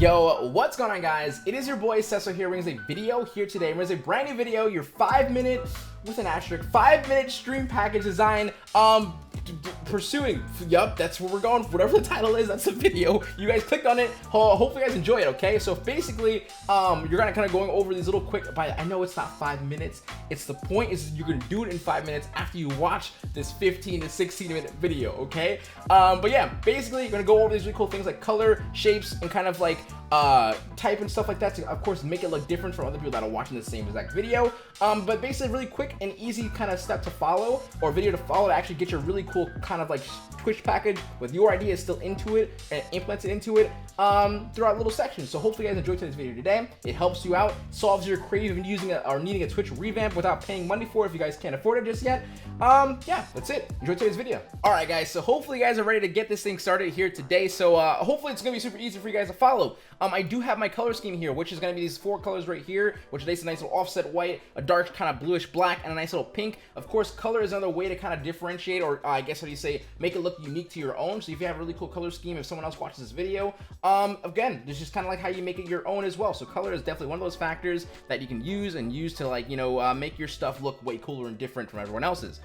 Yo, what's going on, guys? It is your boy Seso here, bringing a video here today. Bringing a brand new video, your 5-minute with an asterisk 5-minute stream package design. Pursuing. Yup, that's where we're going. Whatever the title is, that's the video. You guys clicked on it. Hopefully, you guys enjoy it. Okay, so basically, you're gonna kind of going over these little quick. I know it's not 5 minutes. It's the point is you're gonna do it in 5 minutes after you watch this 15 to 16-minute video. Okay, but yeah, basically, you're gonna go over these really cool things like color, shapes, and kind of like type and stuff like that to, of course, make it look different from other people that are watching the same exact video. But basically, really quick and easy kind of step to follow or video to follow to actually get your really cool kind of like Twitch package with your ideas still into it and implemented into it throughout little sections. So hopefully you guys enjoyed today's video today. It helps you out, solves your craving of using or needing a Twitch revamp without paying money for it if you guys can't afford it just yet. Yeah, that's it. Enjoy today's video. All right, guys. So hopefully you guys are ready to get this thing started here today. So hopefully it's gonna be super easy for you guys to follow. I do have my color scheme here, which is gonna be these 4 colors right here, which is a nice little offset white, a dark kind of bluish black, and a nice little pink. Of course, color is another way to kind of differentiate, or I guess how do you say, make it look unique to your own. So if you have a really cool color scheme, if someone else watches this video, again, this is just kind of like how you make it your own as well. So color is definitely one of those factors that you can use to, like, you know, make your stuff look way cooler and different from everyone else's.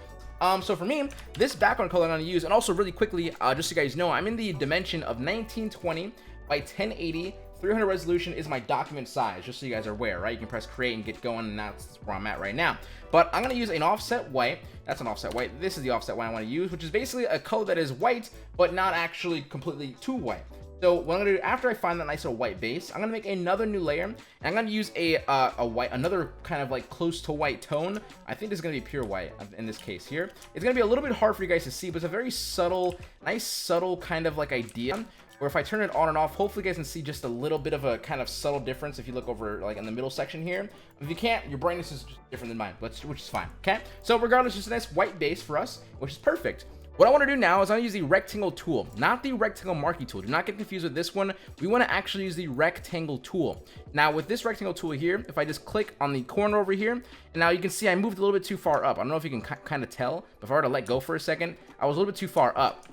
So for me, this background color I'm going to use, and also really quickly, just so you guys know, I'm in the dimension of 1920 by 1080. 300 resolution is my document size, just so you guys are aware, right? You can press create and get going, and that's where I'm at right now. But I'm going to use an offset white. That's an offset white. This is the offset white I want to use, which is basically a color that is white, but not actually completely too white. So what I'm gonna do after I find that nice little white base, I'm gonna make another new layer, and I'm gonna use another kind of like close to white tone. I think this is gonna be pure white in this case here. It's gonna be a little bit hard for you guys to see, but it's a very subtle, nice subtle kind of like idea. Or if I turn it on and off, hopefully you guys can see just a little bit of a kind of subtle difference if you look over like in the middle section here. If you can't, your brightness is just different than mine, which is fine. Okay, so regardless, just a nice white base for us, which is perfect. What I want to do now is I'm going to use the rectangle tool, not the rectangle marquee tool. Do not get confused with this one. We want to actually use the rectangle tool. Now with this rectangle tool here, if I just click on the corner over here, and now you can see I moved a little bit too far up. I don't know if you can kind of tell, but if I were to let go for a second, I was a little bit too far up.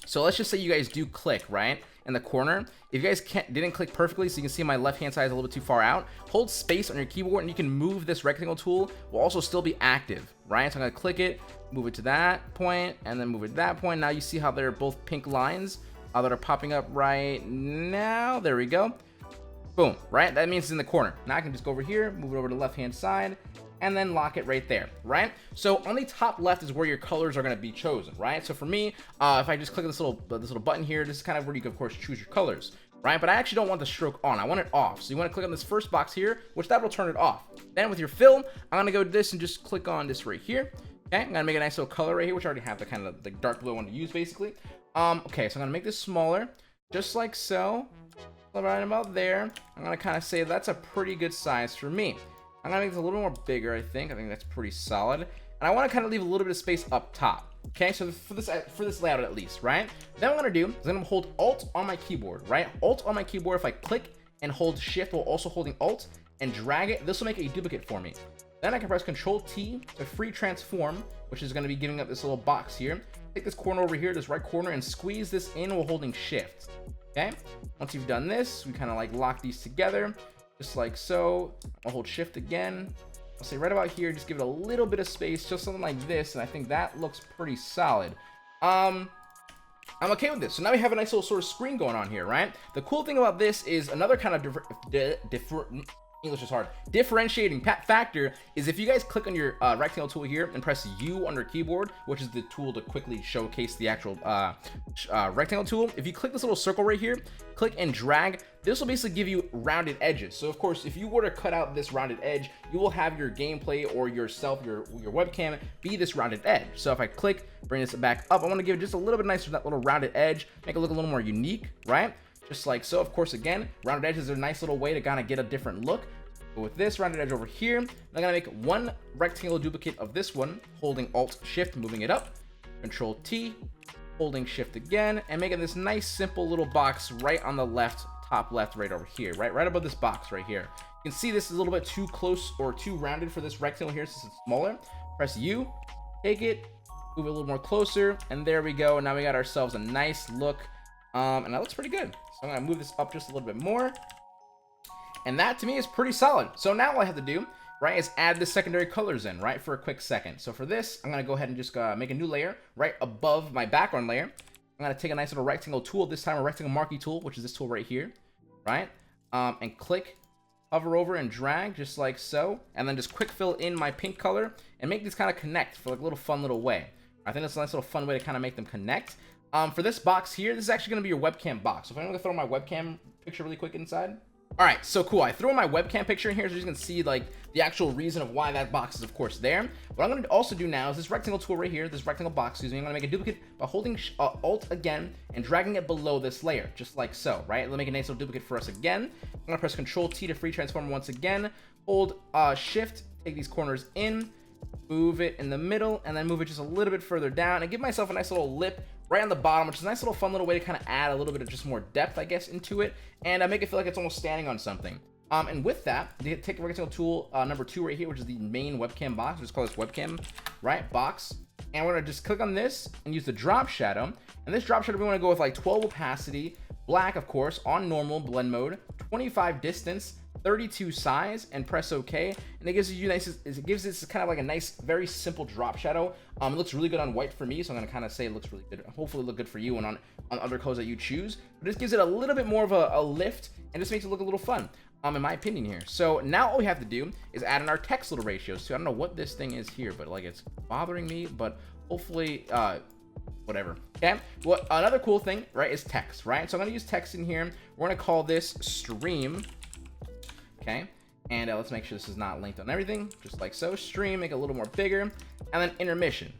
So let's just say you guys do click, right, in the corner. If you guys didn't click perfectly, so you can see my left hand side is a little bit too far out, hold space on your keyboard and you can move this rectangle tool. Will also still be active, right? So I'm going to click it, move it to that point, and then move it to that point. Now you see how they're both pink lines that are popping up right now. There we go. Boom, right? That means it's in the corner. Now I can just go over here, move it over to the left hand side, and then lock it right there, right? So on the top left is where your colors are going to be chosen, right? So for me, if I just click this little button here, this is kind of where you can, of course, choose your colors, right? But I actually don't want the stroke on. I want it off. So you want to click on this first box here, which that will turn it off. Then with your fill, I'm going to go to this and just click on this right here. Okay, I'm going to make a nice little color right here, which I already have the kind of the dark blue I want to use, basically. Okay, so I'm going to make this smaller, just like so. Right about there. I'm going to kind of say that's a pretty good size for me. I'm gonna make this a little more bigger. I think that's pretty solid, and I want to kind of leave a little bit of space up top. Okay, so for this layout at least, right? Then what I'm gonna do is I'm gonna hold Alt on my keyboard, right? Alt on my keyboard. If I click and hold Shift while also holding Alt and drag it, this will make a duplicate for me. Then I can press Control T to free transform, which is gonna be giving up this little box here. Take this corner over here, this right corner, and squeeze this in while holding Shift. Okay. Once you've done this, we kind of like lock these together. Just like so. I'll hold Shift again. I'll say right about here, just give it a little bit of space, just something like this, and I think that looks pretty solid. I'm okay with this. So now we have a nice little sort of screen going on here, right? The cool thing about this is another kind of English is hard. Differentiating factor is if you guys click on your rectangle tool here and press U on your keyboard, which is the tool to quickly showcase the actual rectangle tool. If you click this little circle right here, click and drag, this will basically give you rounded edges. So of course, if you were to cut out this rounded edge, you will have your gameplay or yourself, your webcam be this rounded edge. So if I click, bring this back up, I want to give it just a little bit nicer, that little rounded edge, make it look a little more unique, right? Just like so. Of course, again, rounded edges are a nice little way to kind of get a different look. But with this rounded edge over here, I'm gonna make one rectangular duplicate of this one, holding Alt Shift, moving it up, Control T, holding Shift again, and making this nice simple little box right on the left, top left, right over here, right above this box right here. You can see this is a little bit too close or too rounded for this rectangle here since it's smaller. Press U, take it, move it a little more closer, and there we go. Now we got ourselves a nice look And that looks pretty good. So I'm gonna move this up just a little bit more. And that to me is pretty solid. So now all I have to do, right, is add the secondary colors in, right, for a quick second. So for this, I'm gonna go ahead and just make a new layer right above my background layer. I'm gonna take a nice little rectangle tool, this time a rectangle marquee tool, which is this tool right here, right? And click, hover over and drag just like so, and then just quick fill in my pink color and make these kind of connect for like a little fun little way. I think that's a nice little fun way to kind of make them connect. For this box here, this is actually gonna be your webcam box. So if I'm gonna throw my webcam picture really quick inside. All right, so cool. I threw in my webcam picture in here so you can see like the actual reason of why that box is of course there. What I'm going to also do now is this rectangle tool right here, this rectangle box, excuse me, I'm going to make a duplicate by holding Alt again and dragging it below this layer, just like so, right? Let's make a nice little duplicate for us again. I'm going to press Control T to free transform once again. Hold Shift, take these corners in, move it in the middle, and then move it just a little bit further down and give myself a nice little lip right on the bottom, which is a nice little fun little way to kind of add a little bit of just more depth, I guess, into it, and make it feel like it's almost standing on something. And with that, take the rectangle tool number 2 right here, which is the main webcam box. We'll just call this webcam, right, box. And we're gonna just click on this and use the drop shadow. And this drop shadow, we wanna go with like 12 opacity, black, of course, on normal blend mode, 25 distance, 32 size, and press OK. And it gives you nice, it gives this kind of like a nice, very simple drop shadow. It looks really good on white for me, so I'm gonna kind of say it looks really good. Hopefully, look good for you and on other colors that you choose. But this gives it a little bit more of a lift and just makes it look a little fun. In my opinion here. So now all we have to do is add in our text little ratios too. I don't know what this thing is here, but like it's bothering me, but hopefully, whatever. Okay. Well, another cool thing, right, is text, right? So I'm gonna use text in here. We're gonna call this stream. Okay. And let's make sure this is not linked on everything, just like so. Stream, make it a little more bigger, and then intermission.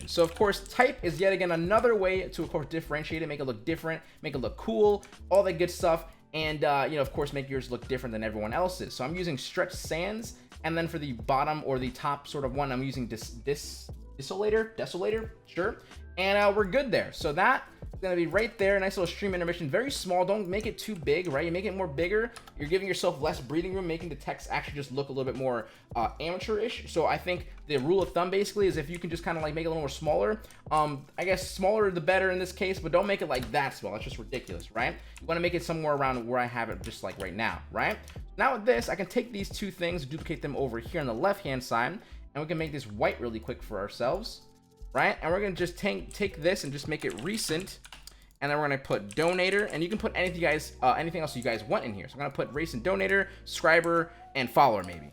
So of course, type is yet again another way to of course differentiate it, make it look different, make it look cool, all that good stuff. And, you know, of course, make yours look different than everyone else's. So I'm using stretch sans. And then for the bottom or the top sort of one, I'm using desolator, sure. And we're good there. So that is going to be right there. Nice little stream intermission. Very small. Don't make it too big, right? You make it more bigger, you're giving yourself less breathing room, making the text actually just look a little bit more amateurish. So I think the rule of thumb basically is if you can just kind of like make it a little more smaller, I guess smaller the better in this case, but don't make it like that small. That's just ridiculous, right? You want to make it somewhere around where I have it just like right now, right? Now with this, I can take these two things, duplicate them over here on the left hand side, and we can make this white really quick for ourselves, right? And we're gonna just take this and just make it recent, and then we're gonna put donator, and you can put anything else you guys want in here. So I'm gonna put recent donator, subscriber, and follower maybe.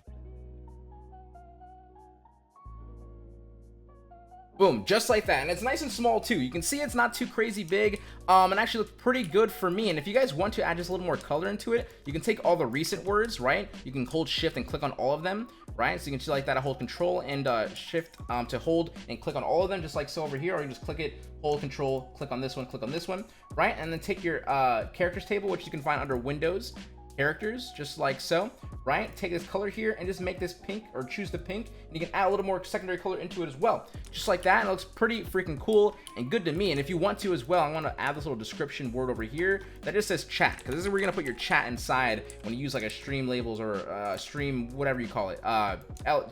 Boom, just like that. And it's nice and small too. You can see it's not too crazy big, and actually looks pretty good for me. And if you guys want to add just a little more color into it, you can take all the recent words, right? You can hold shift and click on all of them, right? So you can see like that, I hold control and shift to hold and click on all of them, just like so over here, or you can just click it, hold control, click on this one, right? And then take your characters table, which you can find under Windows, characters, just like so, right? Take this color here and just make this pink, or choose the pink, and you can add a little more secondary color into it as well, just like that. And it looks pretty freaking cool and good to me. And if you want to as well, I want to add this little description word over here that just says chat, because this is where you're gonna put your chat inside when you use like a stream labels or stream whatever you call it,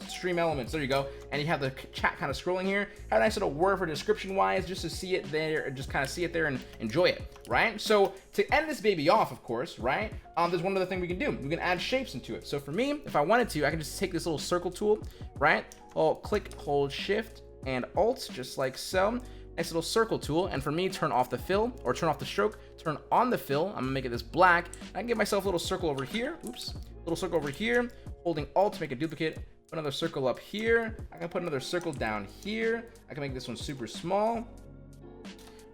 stream elements. There you go. And you have the chat kind of scrolling here. Have a nice little word for description wise, just to see it there, just kind of see it there and enjoy it, right? So to end this baby off, of course, right? There's one other thing we can do. We can add shapes into it. So for me, if I wanted to, I can just take this little circle tool, right? I'll click, hold shift and alt, just like so. Nice little circle tool. And for me, turn off the fill or turn off the stroke, turn on the fill. I'm gonna make it this black. I can give myself a little circle over here. Oops, little circle over here. Holding alt to make a duplicate. Put another circle up here. I can put another circle down here. I can make this one super small.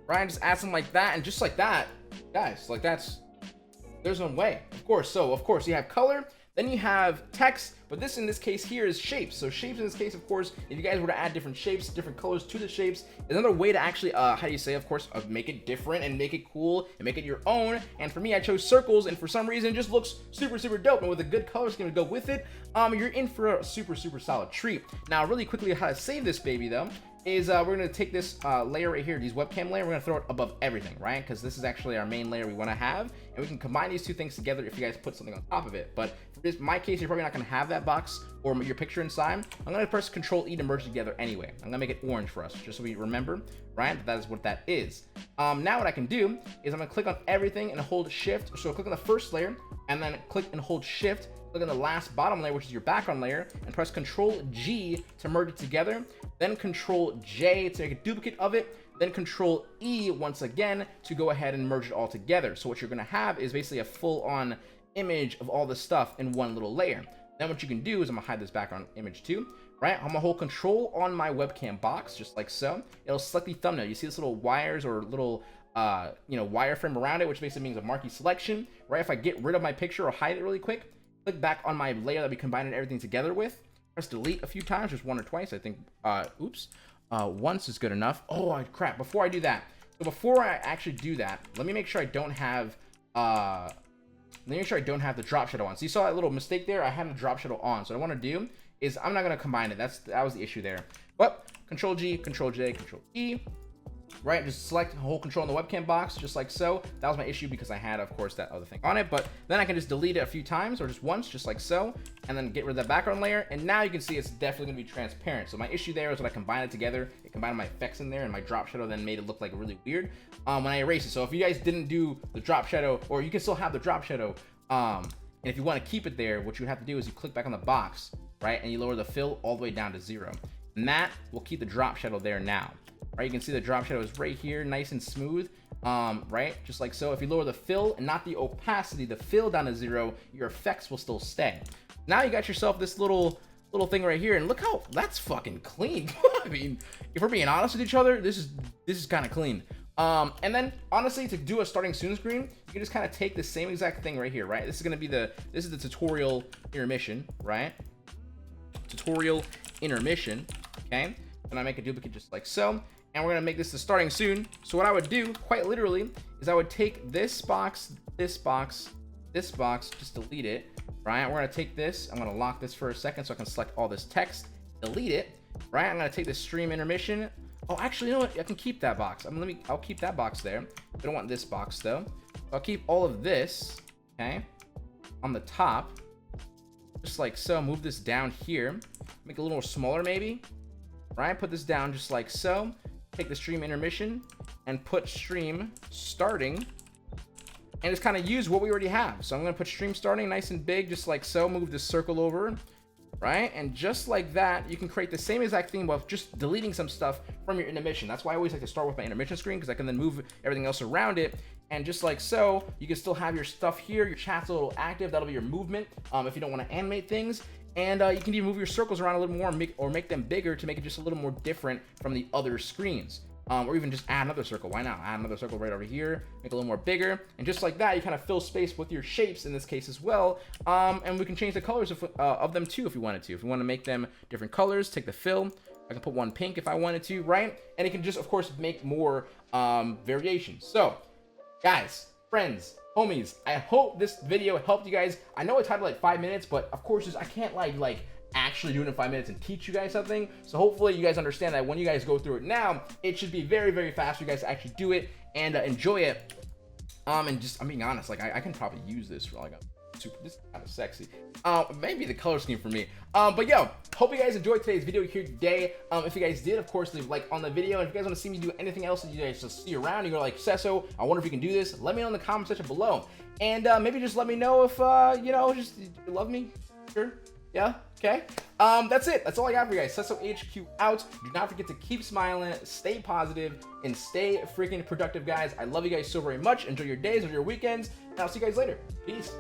Right, just add something like that, and just like that, guys, like there's no way, of course. So of course you have color, then you have text, but this in this case here is shapes. So shapes in this case, of course, if you guys were to add different shapes, different colors to the shapes, is another way to actually, how do you say, of course, make it different and make it cool and make it your own. And for me, I chose circles, and for some reason, it just looks super, super dope. And with a good color scheme to go with it, you're in for a super, super solid treat. Now, really quickly, how to save this baby though is we're going to take this layer right here, these webcam layer, we're going to throw it above everything, right? Because this is actually our main layer we want to have, and we can combine these two things together if you guys put something on top of it. But for this, my case, you're probably not going to have that box or your picture inside. I'm going to press Control E to merge together anyway. I'm going to make it orange for us, just so we remember, right? That is what that is. Now what I can do is I'm going to click on everything and hold Shift. So click on the first layer, and then click and hold Shift. Click on the last bottom layer, which is your background layer, and press Control G to merge it together, then Control J to make a duplicate of it, then Control E once again to go ahead and merge it all together. So what you're gonna have is basically a full-on image of all this stuff in one little layer. Then what you can do is I'm gonna hide this background image too, right? I'm gonna hold Control on my webcam box, just like so. It'll select the thumbnail. You see this little wires or little wireframe around it, which basically means a marquee selection, right? If I get rid of my picture or hide it really quick, click back on my layer that we combined everything together with. Press delete a few times, just one or twice. I think, once is good enough. Oh, crap. Before I do that, so before I actually do that, let me make sure I don't have, the drop shadow on. So you saw that little mistake there? I had the drop shadow on. So what I want to do is I'm not going to combine it. That was the issue there. But Control G, Control J, Control E. Right, just select hold Control on the webcam box, just like so. That was my issue because I had, of course, that other thing on it. But then I can just delete it a few times or just once, just like so, and then get rid of that background layer. And now you can see it's definitely gonna be transparent. So my issue there is when I combined it together, it combined my effects in there, and my drop shadow then made it look like really weird when I erased it. So if you guys didn't do the drop shadow, or you can still have the drop shadow, and if you want to keep it there, what you have to do is you click back on the box, right, and you lower the fill all the way down to 0, and that will keep the drop shadow there now. Right, you can see the drop shadow is right here, nice and smooth, right, just like so. If you lower the fill and not the opacity, the fill down to 0, your effects will still stay. Now you got yourself this little thing right here, and look how that's fucking clean. I mean, if we're being honest with each other, this is kind of clean. And then honestly, to do a starting soon screen, you can just kind of take the same exact thing right here, right? This is gonna be the tutorial intermission, right? Tutorial intermission, okay? And I make a duplicate just like so. And we're gonna make this the starting soon. So what I would do, quite literally, is I would take this box, just delete it, right? We're gonna take this, I'm gonna lock this for a second so I can select all this text, delete it, right? I'm gonna take this stream intermission. Oh, actually, you know what? I can keep that box. I'll keep that box there. I don't want this box though. I'll keep all of this, okay, on the top, just like so. Move this down here, make it a little more smaller maybe, right? Put this down just like so. Take the stream intermission and put stream starting, and just kind of use what we already have. So I'm gonna put stream starting nice and big, just like so. Move this circle over, right? And just like that, you can create the same exact thing with just deleting some stuff from your intermission. That's why I always like to start with my intermission screen, because I can then move everything else around it. And just like so, you can still have your stuff here. Your chat's a little active. That'll be your movement if you don't want to animate things. And you can even move your circles around a little more, or make them bigger to make it just a little more different from the other screens. Or even just add another circle. Why not? Add another circle right over here, make it a little more bigger. And just like that, you kind of fill space with your shapes in this case as well. And we can change the colors of them too if you wanted to. If you want to make them different colors, take the fill. I can put one pink if I wanted to, right? And it can just, of course, make more variations. So, guys, friends, homies, I hope this video helped you guys. I know I titled like 5 minutes, but of course, I can't like actually do it in 5 minutes and teach you guys something. So hopefully you guys understand that when you guys go through it now, it should be very, very fast for you guys to actually do it and enjoy it. And just, I'm being honest, like I can probably use this for like this is kind of sexy. Maybe the color scheme for me. But yo, hope you guys enjoyed today's video here today. If you guys did, of course, leave a like on the video. And if you guys want to see me do anything else that you guys just see around, and you're like, Seso, I wonder if you can do this, let me know in the comment section below. And maybe just let me know if, you know, just you love me. Sure. Yeah. Okay. That's it. That's all I got for you guys. Seso HQ out. Do not forget to keep smiling, stay positive, and stay freaking productive, guys. I love you guys so very much. Enjoy your days or your weekends. And I'll see you guys later. Peace.